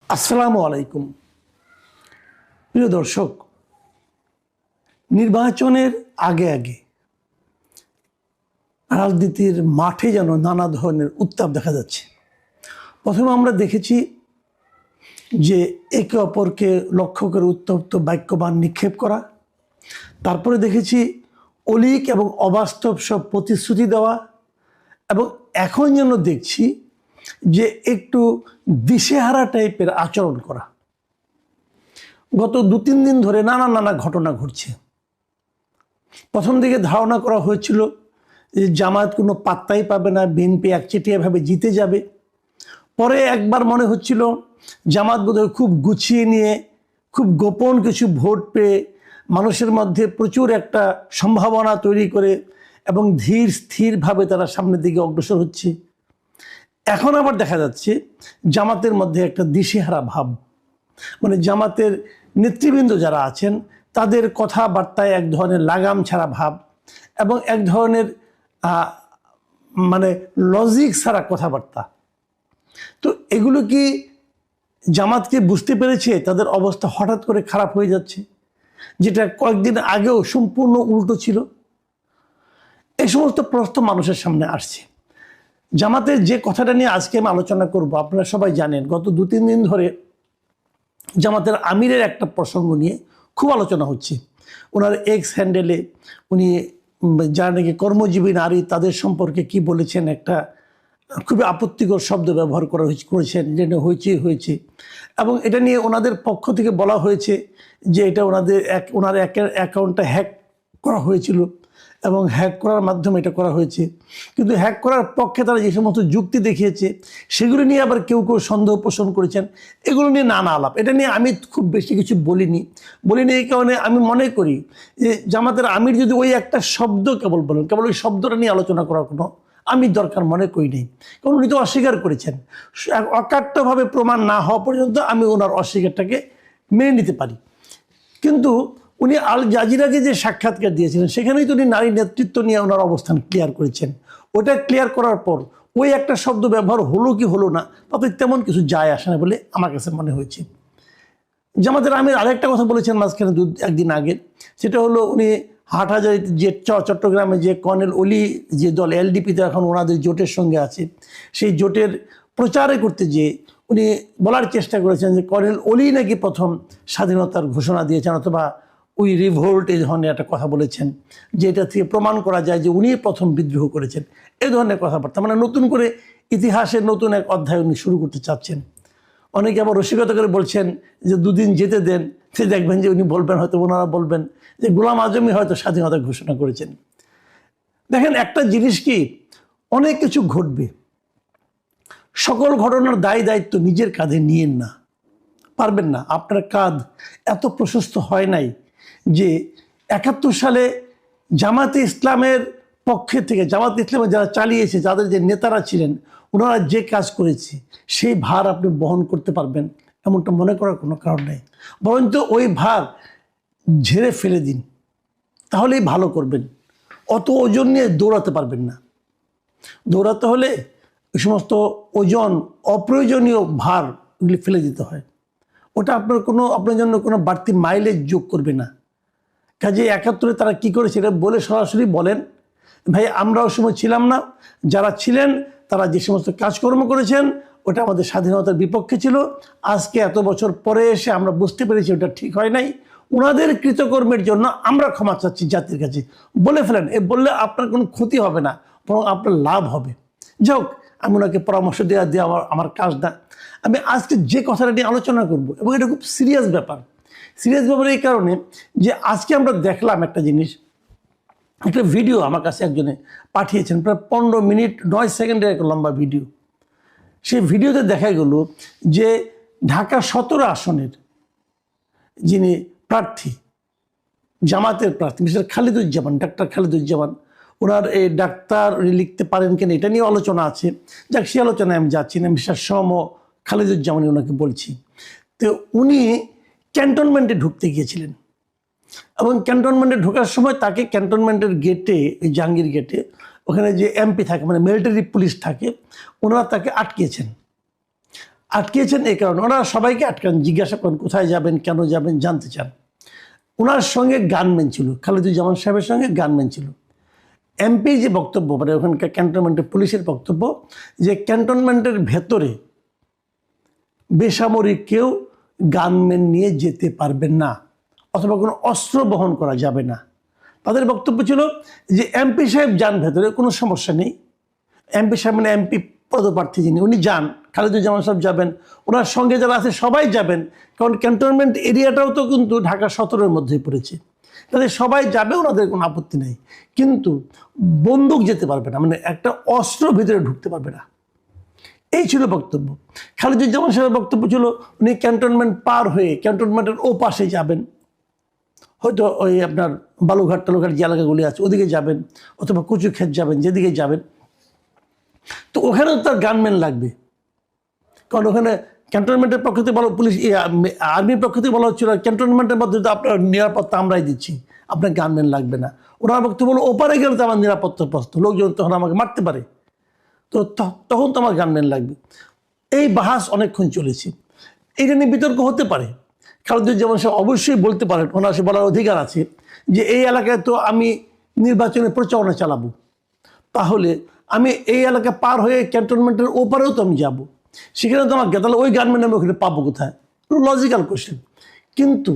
আসসালামু আলাইকুম। প্রিয় দর্শক, নির্বাচনের আগে আগে রাজনীতির মাঠে যেন নানা ধরনের উত্তাপ দেখা যাচ্ছে। প্রথমে আমরা দেখেছি যে একে অপরকে লক্ষ্য করে উত্তপ্ত বাক্যবাণ নিক্ষেপ করা। তারপরে দেখেছি অলীক এবং অবাস্তব সব প্রতিশ্রুতি দেওয়া, এবং এখন যেন দেখছি যে একটু দিশেহারা টাইপের আচরণ করা। গত 2-3 দিন ধরে নানা ঘটনা ঘটছে। প্রথম দিকে ধারণা করা হয়েছিল যে জামায়াত কোনো পাত্তাই পাবে না, বিএনপি একচেটিয়াভাবে জিতে যাবে। পরে একবার মনে হচ্ছিল জামায়াত বোধহয় খুব গুছিয়ে নিয়ে খুব গোপন কিছু ভোট পেয়ে মানুষের মধ্যে প্রচুর একটা সম্ভাবনা তৈরি করে এবং ধীর স্থিরভাবে তারা সামনের দিকে অগ্রসর হচ্ছে। এখন আবার দেখা যাচ্ছে জামাতের মধ্যে একটা দিশেহারা ভাব, মানে জামাতের নেতৃবৃন্দ যারা আছেন তাদের কথাবার্তায় এক ধরনের লাগাম ছাড়া ভাব এবং এক ধরনের মানে লজিক ছাড়া কথাবার্তা। তো এগুলো কি জামাতকে বুঝতে পেরেছে তাদের অবস্থা হঠাৎ করে খারাপ হয়ে যাচ্ছে, যেটা কয়েকদিন আগেও সম্পূর্ণ উল্টো ছিল? এই সমস্ত প্রশ্ন মানুষের সামনে আসছে। জামাতের যে কথাটা নিয়ে আজকে আমি আলোচনা করব, আপনারা সবাই জানেন গত 2-3 দিন ধরে জামাতের আমিরের একটা প্রসঙ্গ নিয়ে খুব আলোচনা হচ্ছে। ওনার এক্স হ্যান্ডেলে উনি যারা নাকি কর্মজীবী নারী তাদের সম্পর্কে কি বলেছেন, একটা খুবই আপত্তিকর শব্দ ব্যবহার করেছেন, যেটা হয়েছে। এবং এটা নিয়ে ওনাদের পক্ষ থেকে বলা হয়েছে যে এটা ওনার অ্যাকাউন্টটা হ্যাক করা হয়েছিল এবং হ্যাক করার মাধ্যমে এটা করা হয়েছে। কিন্তু হ্যাক করার পক্ষে তারা যে সমস্ত যুক্তি দেখিয়েছে সেগুলো নিয়ে আবার কেউ সন্দেহ পোষণ করেছেন। এগুলো নিয়ে নানা আলাপ। এটা নিয়ে আমি খুব বেশি কিছু বলিনি এই কারণে আমি মনে করি যে জামাতের আমির যদি ওই একটা শব্দ কেবল বলেন, কেবল ওই শব্দটা নিয়ে আলোচনা করার কোনো আমি দরকার মনে করি নেই, কারণ উনি তো অস্বীকার করেছেন। অকাট্যভাবে প্রমাণ না হওয়া পর্যন্ত আমি ওনার অস্বীকারটাকে মেনে নিতে পারি। কিন্তু উনি আল জাজিরাকে যে সাক্ষাৎকার দিয়েছিলেন সেখানেই তো উনি নারী নেতৃত্ব নিয়ে ওনার অবস্থান ক্লিয়ার করেছেন। ওটা ক্লিয়ার করার পর ওই একটা শব্দ ব্যবহার হলো কি হলো না তাতে তেমন কিছু যায় আসে না বলে আমার কাছে মনে হয়েছে। জামাতের আমির আরেকটা কথা বলেছেন মাঝখানে একদিন আগে, সেটা হলো উনি হাটহাজারী যে চট্টগ্রামে যে কর্নেল অলি যে দল এলডিপিতে এখন ওনাদের জোটের সঙ্গে আছে, সেই জোটের প্রচারে করতে যেয়ে উনি বলার চেষ্টা করেছেন যে কর্নেল অলি নাকি প্রথম স্বাধীনতার ঘোষণা দিয়েছেন, অথবা উই রিভোল্ট এই ধরনের একটা কথা বলেছেন, যেটা থেকে প্রমাণ করা যায় যে উনি প্রথম বিদ্রোহ করেছেন। এই ধরনের কথাবার্তা, মানে নতুন করে ইতিহাসের নতুন এক অধ্যায় উনি শুরু করতে চাচ্ছেন। অনেকে আবার রসিকতা করে বলছেন যে 2 দিন যেতে দেন, সে দেখবেন যে উনি বলবেন, হয়তো ওনারা বলবেন যে গোলাম আজমই হয়তো স্বাধীনতা ঘোষণা করেছেন। দেখেন, একটা জিনিস কি, অনেক কিছু ঘটবে, সকল ঘটনার দায়িত্ব নিজের কাঁধে নিয়েন না, পারবেন না। আপনার কাঁধ এত প্রশস্ত হয় নাই যে 71 সালে জামাতে ইসলামের পক্ষে থেকে, জামাতে ইসলামের যারা চালিয়েছে, যাদের যে নেতারা ছিলেন, ওনারা যে কাজ করেছে সেই ভার আপনি বহন করতে পারবেন এমনটা মনে করার কোনো কারণ নেই। বরঞ্চ ওই ভার ঝেড়ে ফেলে দিন, তাহলেই ভালো করবেন। অত ওজন নিয়ে দৌড়াতে পারবেন না। দৌড়াতে হলে ওই সমস্ত ওজন, অপ্রয়োজনীয় ভার ওগুলি ফেলে দিতে হয়। ওটা আপনার জন্য কোনো বাড়তি মাইলেজ যোগ করবে না। কাজে 71-এ তারা কী করেছে এটা বলে সরাসরি বলেন, ভাই আমরাও সময় ছিলাম না, যারা ছিলেন তারা যে সমস্ত কাজকর্ম করেছেন ওটা আমাদের স্বাধীনতার বিপক্ষে ছিল। আজকে এত বছর পরে এসে আমরা বুঝতে পেরেছি ওটা ঠিক হয় নাই। ওনাদের কৃতকর্মের জন্য আমরা ক্ষমা চাচ্ছি জাতির কাছে, বলে ফেলেন। বললে আপনার কোনো ক্ষতি হবে না, বরং আপনার লাভ হবে। যাই হোক, আমি ওনাকে পরামর্শ দেওয়া আমার কাজ না। আমি আজকে যে কথাটা নিয়ে আলোচনা করব, এবং এটা খুব সিরিয়াস ব্যাপার এই কারণে যে আজকে আমরা দেখলাম একটা জিনিস, একটা ভিডিও আমার কাছে একজনে পাঠিয়েছেন, প্রায় 15 মিনিট 9 সেকেন্ডের একটা লম্বা ভিডিও। সেই ভিডিওতে দেখা গেল যে ঢাকা 17 আসনের যিনি প্রার্থী, জামাতের প্রার্থী মিস্টার খালিদুজ্জামান, ডাক্তার খালিদুজ্জামান, ওনার এই ডাক্তার লিখতে পারেন কেন এটা নিয়ে আলোচনা আছে। যাক, সে আলোচনায় আমি যাচ্ছি না, মিস্টার খালিদুজ্জামানই ওনাকে বলছি। তো উনি ক্যান্টনমেন্টে ঢুকতে গিয়েছিলেন, এবং ক্যান্টনমেন্টে ঢোকার সময় তাকে ক্যান্টনমেন্টের গেটে, জাহাঙ্গীর গেটে, ওখানে যে এমপি থাকে, মানে মিলিটারি পুলিশ থাকে, ওনারা তাকে আটকেছেন। আটকিয়েছেন এই কারণে ওনারা সবাইকে আটকান, জিজ্ঞাসা করেন কোথায় যাবেন, কেন যাবেন, জানতে চান। ওনার সঙ্গে গানম্যান ছিল, খালেদুজ্জামান সাহেবের সঙ্গে গানম্যান ছিল। এমপি যে বক্তব্য, মানে ওখানকার ক্যান্টনমেন্টের পুলিশের বক্তব্য যে ক্যান্টনমেন্টের ভেতরে বেসামরিক কেউ গানম্যান নিয়ে যেতে পারবেন না, অথবা কোনো অস্ত্র বহন করা যাবে না। তাদের বক্তব্য ছিল যে এমপি সাহেব যান ভেতরে, কোনো সমস্যা নেই। এমপি সাহেব মানে এমপি পদপ্রার্থী যিনি, উনি যান, খালেদুজ্জামান সাহেব যাবেন, ওনার সঙ্গে যারা আছে সবাই যাবেন, কারণ ক্যান্টনমেন্ট এরিয়াটাও তো কিন্তু ঢাকা 17-এর মধ্যেই পড়েছে। তাদের সবাই যাবে, ওনাদের কোনো আপত্তি নেই, কিন্তু বন্দুক যেতে পারবে না, মানে একটা অস্ত্র ভিতরে ঢুকতে পারবে না। এই ছিল বক্তব্য। খালেদুজ্জামান সাহেবের বক্তব্য ছিল উনি ক্যান্টনমেন্ট পার হয়ে ক্যান্টনমেন্টের ও পাশে যাবেন, হয়তো ওই আপনার বালুঘাট টালুঘাট যে এলাকাগুলি আছে ওদিকে যাবেন, অথবা কচুক্ষেত যাবেন, যেদিকে যাবেন। তো ওখানেও তার গানম্যান লাগবে, কারণ ওখানে ক্যান্টনমেন্টের পক্ষ থেকে বলা, পুলিশ আর্মির পক্ষ থেকে বলা হচ্ছিল ক্যান্টনমেন্টের মধ্যে তো আপনার নিরাপত্তা আমরাই দিচ্ছি, আপনার গানম্যান লাগবে না। ওনার বক্তব্য বলো ওপারে গেলে তো আমার নিরাপত্তা প্রস্ত, লোকজন তখন আমাকে মারতে পারে, তো তখন তো আমার গানম্যান লাগবে। এই বাহাস অনেকক্ষণ চলেছে। এটা নিয়ে বিতর্ক হতে পারে। খালেদুজ্জামান সাহেব অবশ্যই বলতে পারেন, ওনার সে বলার অধিকার আছে যে এই এলাকায় তো আমি নির্বাচনের প্রচারণা চালাবো, তাহলে আমি এই এলাকা পার হয়ে ক্যান্টনমেন্টের ওপারেও তো আমি যাবো, সেখানে তো আমাকে, তাহলে ওই গানম্যান আমি ওখানে পাবো কোথায়? Logical question. কিন্তু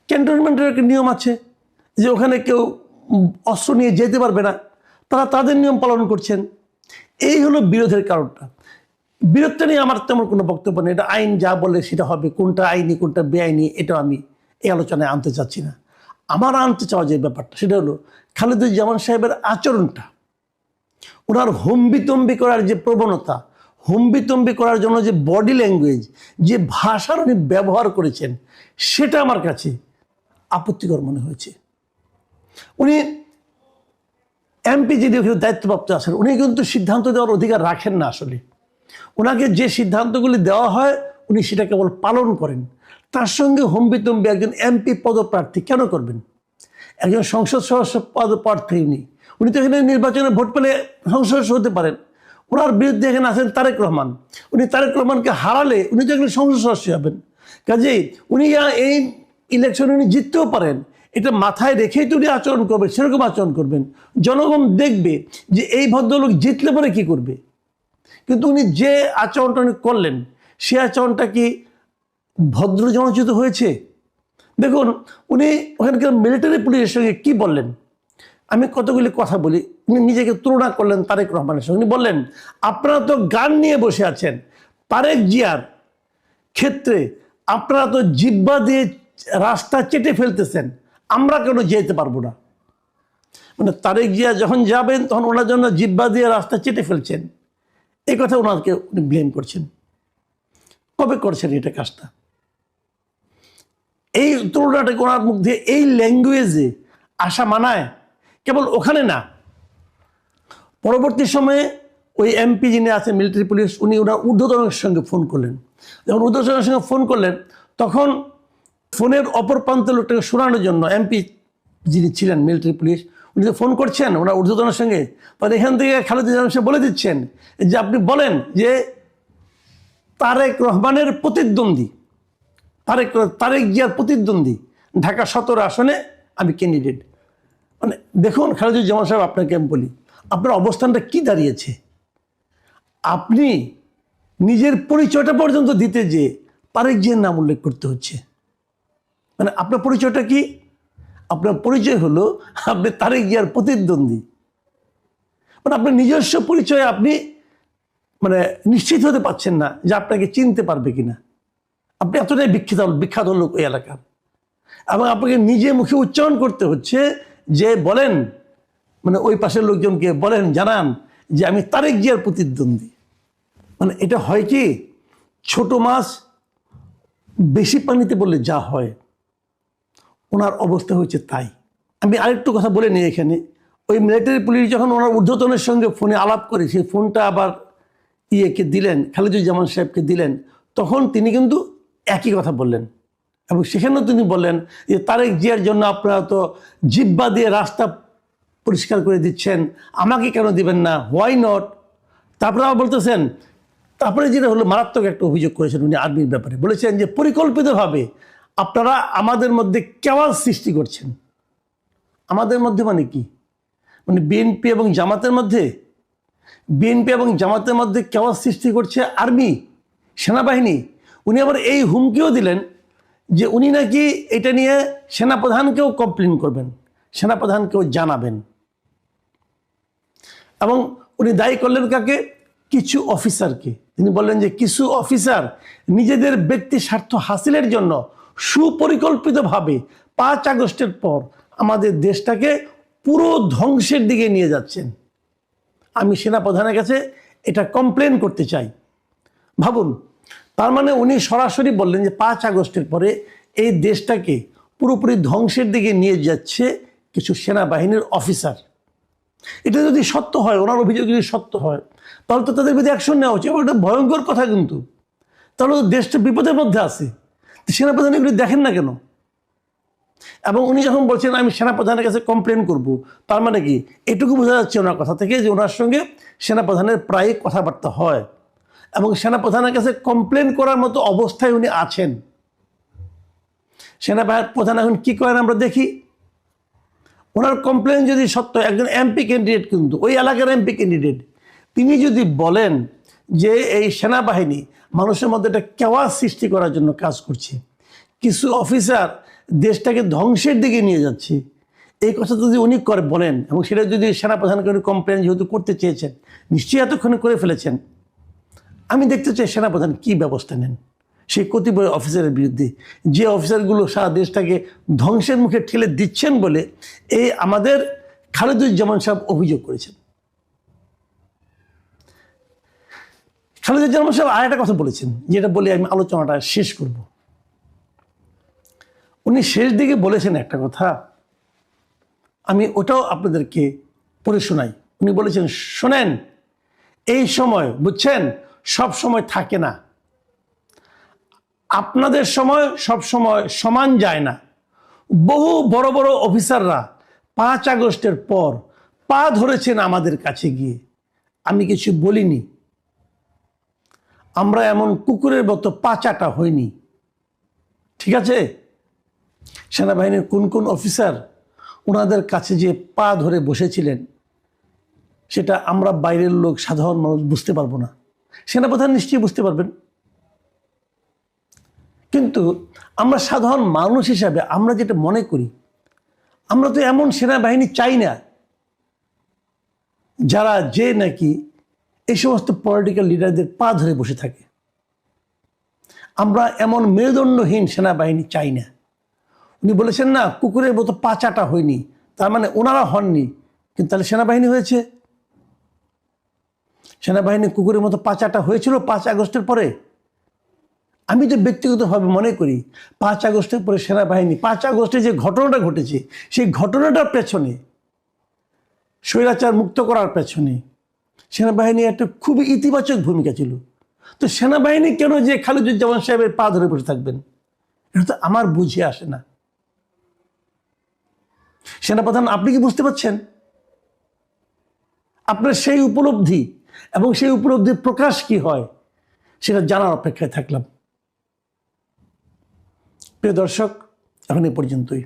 ক্যান্টনমেন্টের একটা নিয়ম আছে যে ওখানে কেউ অস্ত্র নিয়ে যেতে পারবে না, তারা তাদের নিয়ম পালন করছেন। এই হলো বিরোধের কারণটা। বিরোধটা নিয়ে আমার তেমন কোনো বক্তব্য নেই, এটা আইন যা বলে সেটা হবে, কোনটা আইনি কোনটা বেআইনি এটা আমি এই আলোচনায় আনতে চাচ্ছি না। আমার আনতে চাওয়া যে ব্যাপারটা সেটা হলো খালেদুজ্জামান সাহেবের আচরণটা, ওনার হম্বিতম্বি করার যে প্রবণতা, হম্বিতম্বি করার জন্য যে বডি ল্যাঙ্গুয়েজ, যে ভাষার উনি ব্যবহার করেছেন, সেটা আমার কাছে আপত্তিকর মনে হয়েছে। উনি এমপি যিনি দায়িত্বপ্রাপ্ত আছেন, উনি কিন্তু সিদ্ধান্ত দেওয়ার অধিকার রাখেন না। আসলে ওনাকে যে সিদ্ধান্তগুলি দেওয়া হয় উনি সেটা কেবল পালন করেন। তার সঙ্গে হম্বিতম্বি একজন এমপি পদপ্রার্থী কেন করবেন? একজন সংসদ সদস্য পদপ্রার্থী উনি তো এখানে নির্বাচনে ভোট পেলে সংসদ সদস্য হতে পারেন। ওনার বিরুদ্ধে এখানে আছেন তারেক রহমান, উনি তারেক রহমানকে হারালে উনি তো এখানে সংসদ সদস্য হবেন। কাজেই উনি এই ইলেকশনে উনি জিততেও পারেন, এটা মাথায় রেখেই তো উনি আচরণ করবেন, সেরকম আচরণ করবেন। জনগণ দেখবে যে এই ভদ্রলোক জিতলে পরে কী করবে। কিন্তু উনি যে আচরণটা উনি করলেন, সে আচরণটা কি ভদ্র জনচিত হয়েছে? দেখুন উনি ওখানকার মিলিটারি পুলিশের সঙ্গে কি বললেন, আমি কতগুলি কথা বলি। উনি নিজেকে তুলনা করলেন তারেক রহমানের সঙ্গে। উনি বললেন আপনারা তো গান নিয়ে বসে আছেন, তারেক জিয়ার ক্ষেত্রে আপনারা তো জিব্বা দিয়ে রাস্তা চেটে ফেলতেছেন, আমরা কেন যেতে পারবো না? মানে তারেক জিয়া যখন যাবেন তখন ওনার জন্য জিব্বা দিয়ে রাস্তা চেটে ফেলছেন, এই কথা ওনাকে উনি ব্লেম করছেন। কবে করছেন এটা কাজটা? এই তুলনাটা ওনার মধ্যে এই ল্যাঙ্গুয়েজে আসা মানায়? কেবল ওখানে না, পরবর্তী সময়ে ওই এমপি যিনি আছেন মিলিটারি পুলিশ, উনি ওনার ঊর্ধ্বতনের সঙ্গে ফোন করলেন। যখন ঊর্ধ্বতনের সঙ্গে ফোন করলেন তখন ফোনের অপর প্রান্তের লোকটাকে শোনানোর জন্য এমপি যিনি ছিলেন মিলিটারি পুলিশ, উনি তো ফোন করছেন ওনার ঊর্ধ্বতনের সঙ্গে, তাহলে এখান থেকে খালেদুজ্জামান সাহেব বলে দিচ্ছেন যে আপনি বলেন যে তারেক রহমানের প্রতিদ্বন্দ্বী, তারেক জিয়ার প্রতিদ্বন্দ্বী ঢাকা 17 আসনে আমি ক্যান্ডিডেট। মানে দেখুন খালেদুজ্জামান সাহেব, আপনাকে আমি বলি আপনার অবস্থানটা কি দাঁড়িয়েছে। আপনি নিজের পরিচয়টা পর্যন্ত দিতে যে তারেক জিয়ার নাম উল্লেখ করতে হচ্ছে। মানে আপনার পরিচয়টা কি? আপনার পরিচয় হলো আপনি তারেক জিয়ার প্রতিদ্বন্দ্বী। মানে আপনার নিজস্ব পরিচয় আপনি মানে নিশ্চিত হতে পারছেন না যে আপনাকে চিনতে পারবে কিনা। আপনি এতটাই বিখ্যাত লোক ওই এলাকার, এবং আপনাকে নিজে মুখে উচ্চারণ করতে হচ্ছে যে বলেন, মানে ওই পাশের লোকজনকে বলেন, জানান যে আমি তারেক জিয়ার প্রতিদ্বন্দ্বী। মানে এটা হয় কি, ছোট মাছ বেশি পানিতে বললে যা হয়, ওনার অবস্থা হয়েছে তাই। আমি আরেকটু কথা বলে নিই এখানে, ওই মিলিটারি পুলিশ যখন ওনার ঊর্ধ্বতনের সঙ্গে ফোনে আলাপ করে সেই ফোনটা আবার ইয়েকে দিলেন, খালেদুজ্জামান সাহেবকে দিলেন, তখন তিনি কিন্তু একই কথা বললেন, এবং সেখানেও তিনি বললেন যে তারেক জিয়ার জন্য আপনারা তো জিব্বা দিয়ে রাস্তা পরিষ্কার করে দিচ্ছেন, আমাকে কেন দিবেন না, হোয়াই নট? তারপরে আবার বলতেছেন তারপরে যেটা হলো, মারাত্মক একটা অভিযোগ করেছেন উনি আর্মির ব্যাপারে, বলেছেন যে পরিকল্পিতভাবে আপনারা আমাদের মধ্যে কেওয়াস সৃষ্টি করছেন। আমাদের মধ্যে মানে কি? মানে বিএনপি এবং জামাতের মধ্যে, বিএনপি এবং জামাতের মধ্যে কেওয়াস সৃষ্টি করছে আর্মি, সেনাবাহিনী। উনি আবার এই হুমকিও দিলেন যে উনি নাকি এটা নিয়ে সেনাপ্রধানকেও কমপ্লেন করবেন, সেনাপ্রধানকেও জানাবেন। এবং উনি দায়ী করলেন কাকে? কিছু অফিসারকে। তিনি বললেন যে কিছু অফিসার নিজেদের ব্যক্তি স্বার্থ হাসিলের জন্য সুপরিকল্পিতভাবে 5 আগস্টের পর আমাদের দেশটাকে পুরো ধ্বংসের দিকে নিয়ে যাচ্ছেন। আমি সেনাপ্রধানের কাছে এটা কমপ্লেন করতে চাই। ভাবুন, তার মানে উনি সরাসরি বললেন যে 5 আগস্টের পরে এই দেশটাকে পুরোপুরি ধ্বংসের দিকে নিয়ে যাচ্ছে কিছু সেনাবাহিনীর অফিসার। এটা যদি সত্য হয়, ওনার অভিযোগ যদি সত্য হয়, তাহলে তো তাদের বিরুদ্ধে অ্যাকশন নেওয়া উচিত। এটা ভয়ঙ্কর কথা, কিন্তু তাহলে দেশটা বিপদের মধ্যে আছে। সেনাপ্রধান এগুলি দেখেন না কেন? এবং উনি যখন বলছেন আমি সেনাপ্রধানের কাছে কমপ্লেন করব, তার মানে কি? এটুকু বোঝা যাচ্ছে ওনার কথা থেকে যে ওনার সঙ্গে সেনাপ্রধানের প্রায় কথাবার্তা হয় এবং সেনাপ্রধানের কাছে কমপ্লেন করার মতো অবস্থায় উনি আছেন। সেনাপ্রধান এখন কি করেন আমরা দেখি। ওনার কমপ্লেন যদি সত্য, একজন এমপি ক্যান্ডিডেট, কিন্তু ওই এলাকার এমপি ক্যান্ডিডেট, তিনি যদি বলেন যে এই সেনাবাহিনী মানুষের মধ্যে একটা কেওয়াস সৃষ্টি করার জন্য কাজ করছে, কিছু অফিসার দেশটাকে ধ্বংসের দিকে নিয়ে যাচ্ছে, এই কথা যদি উনি বলেন এবং সেটা যদি সেনাপ্রধানকে উনি কমপ্লেন যেহেতু করতে চেয়েছেন, নিশ্চয়ই এতক্ষণে করে ফেলেছেন, আমি দেখতে চাই সেনাপ্রধান কি ব্যবস্থা নেন সেই কতিপয় অফিসারের বিরুদ্ধে, যে অফিসারগুলো সারা দেশটাকে ধ্বংসের মুখে ঠেলে দিচ্ছেন বলে এই আমাদের খালেদুজ্জামান সাহেব অভিযোগ করেছেন। খালেদুজ্জামান সাহেব আর একটা কথা বলেছেন, যেটা বলে আমি আলোচনাটা শেষ করব। উনি শেষ দিকে বলেছেন একটা কথা, আমি ওটাও আপনাদেরকে পড়ে শোনাই। উনি বলেছেন, শোনেন, এই সময় বুঝছেন সব সময় থাকে না, আপনাদের সময় সব সময় সমান যায় না। বহু বড় বড় অফিসাররা 5 আগস্টের পর পা ধরেছেন আমাদের কাছে গিয়ে, আমি কিছু বলিনি। আমরা এমন কুকুরের মতো পা চাটা হইনি, ঠিক আছে? সেনাবাহিনীর কোন কোন অফিসার ওনাদের কাছে যে পা ধরে বসেছিলেন সেটা আমরা বাইরের লোক, সাধারণ মানুষ বুঝতে পারবো না। সেনাপ্রধান নিশ্চয়ই বুঝতে পারবেন, কিন্তু আমরা সাধারণ মানুষ হিসাবে আমরা যেটা মনে করি, আমরা তো এমন সেনাবাহিনী চাই না যারা যে নাকি এই সমস্ত পলিটিক্যাল লিডারদের পা ধরে বসে থাকে। আমরা এমন মেরুদণ্ডহীন সেনাবাহিনী চাই না। উনি বলেছেন না কুকুরের মতো পা চাটা হয়নি, তার মানে ওনারা হননি, কিন্তু তাহলে সেনাবাহিনী হয়েছে। সেনাবাহিনী কুকুরের মতো পা চাটা হয়েছিল 5 আগস্টের পরে। আমি তো ব্যক্তিগতভাবে মনে করি 5 আগস্টের পরে সেনাবাহিনী, 5 আগস্টে যে ঘটনাটা ঘটেছে সেই ঘটনাটার পেছনে, স্বৈরাচার মুক্ত করার পেছনে সেনাবাহিনী একটা খুবই ইতিবাচক ভূমিকা ছিল। তো সেনাবাহিনী কেন যে খালেদুজ্জামান সাহেবের পা ধরে বসে থাকবেন, এটা তো আমার বুঝে আসে না। সেনাপ্রধান, আপনি কি বুঝতে পারছেন? আপনার সেই উপলব্ধি এবং সেই উপলব্ধির প্রকাশ কি হয় সেটা জানার অপেক্ষায় থাকলাম। প্রিয় দর্শক, এখন এই পর্যন্তই।